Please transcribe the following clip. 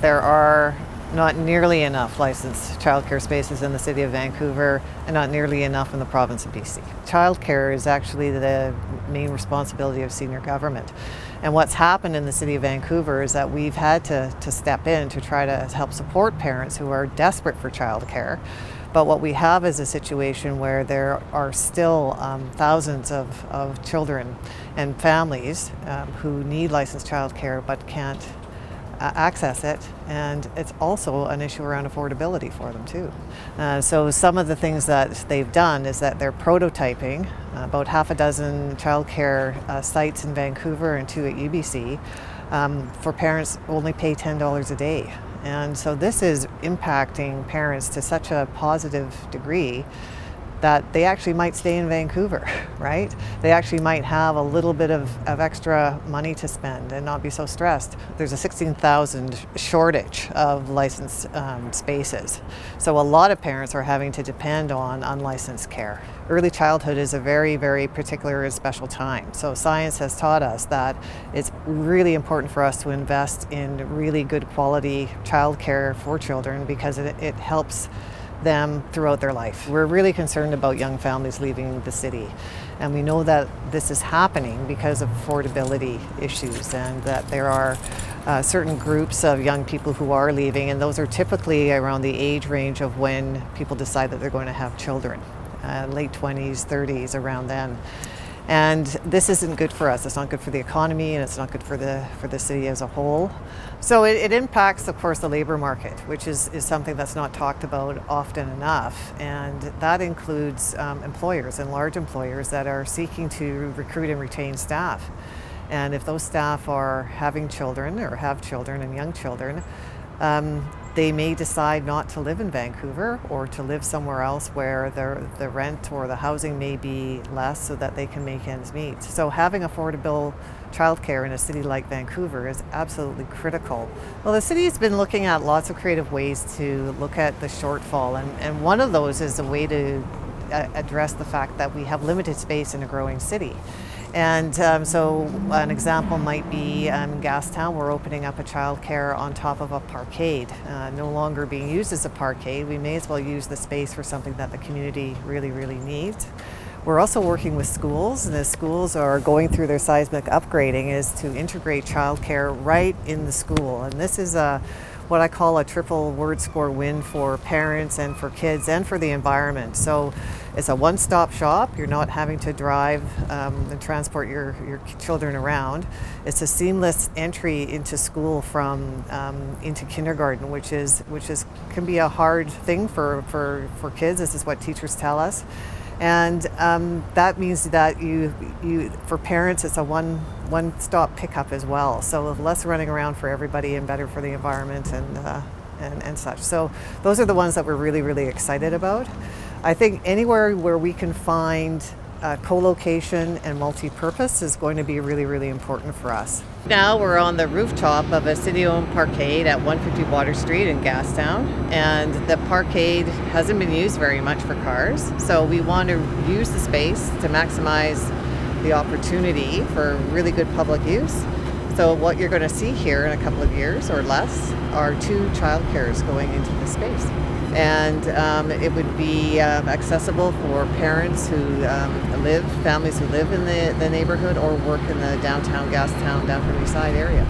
There are not nearly enough licensed childcare spaces in the city of Vancouver and not nearly enough in the province of BC. Childcare is actually the main responsibility of senior government. And what's happened in the city of Vancouver is that we've had to step in to try to help support parents who are desperate for childcare. But what we have is a situation where there are still thousands of children and families who need licensed childcare but can't access it, and it's also an issue around affordability for them too. So some of the things that they've done is that they're prototyping about half a dozen childcare sites in Vancouver and 2 at UBC for parents who only pay $10 a day. And so this is impacting parents to such a positive degree that they actually might stay in Vancouver, right? They actually might have a little bit of extra money to spend and not be so stressed. There's a 16,000 shortage of licensed spaces. So a lot of parents are having to depend on unlicensed care. Early childhood is a very, very particular and special time. So science has taught us that it's really important for us to invest in really good quality childcare for children because it helps them throughout their life. We're really concerned about young families leaving the city, and we know that this is happening because of affordability issues and that there are certain groups of young people who are leaving, and those are typically around the age range of when people decide that they're going to have children, late 20s, 30s, around then. And this isn't good for us. It's not good for the economy, and it's not good for the city as a whole. So it impacts, of course, the labor market, which is something that's not talked about often enough. And that includes employers and large employers that are seeking to recruit and retain staff. And if those staff are having children or have children and young children, they may decide not to live in Vancouver or to live somewhere else where the rent or the housing may be less so that they can make ends meet. So having affordable childcare in a city like Vancouver is absolutely critical. Well, the city has been looking at lots of creative ways to look at the shortfall, and one of those is a way to address the fact that we have limited space in a growing city. And so an example might be in Gastown, we're opening up a childcare on top of a parkade, no longer being used as a parkade. We may as well use the space for something that the community really, really needs. We're also working with schools, and the schools are going through their seismic upgrading is to integrate childcare right in the school. And this is what I call a triple word score win for parents and for kids and for the environment. So it's a one-stop shop. You're not having to drive and transport your children around. It's a seamless entry into school from into kindergarten, which can be a hard thing for kids. This is what teachers tell us. And that means that for parents, it's a one-stop pickup as well. So less running around for everybody and better for the environment and such. So those are the ones that we're really, really excited about. I think anywhere where we can find co-location and multi-purpose is going to be really, really important for us. Now we're on the rooftop of a city-owned parkade at 150 Water Street in Gastown, and the parkade hasn't been used very much for cars, so we want to use the space to maximize the opportunity for really good public use. So what you're going to see here in a couple of years or less are 2 childcares going into the space. And it would be accessible for parents who families who live in the neighborhood or work in the downtown Gastown, downtown East Side area.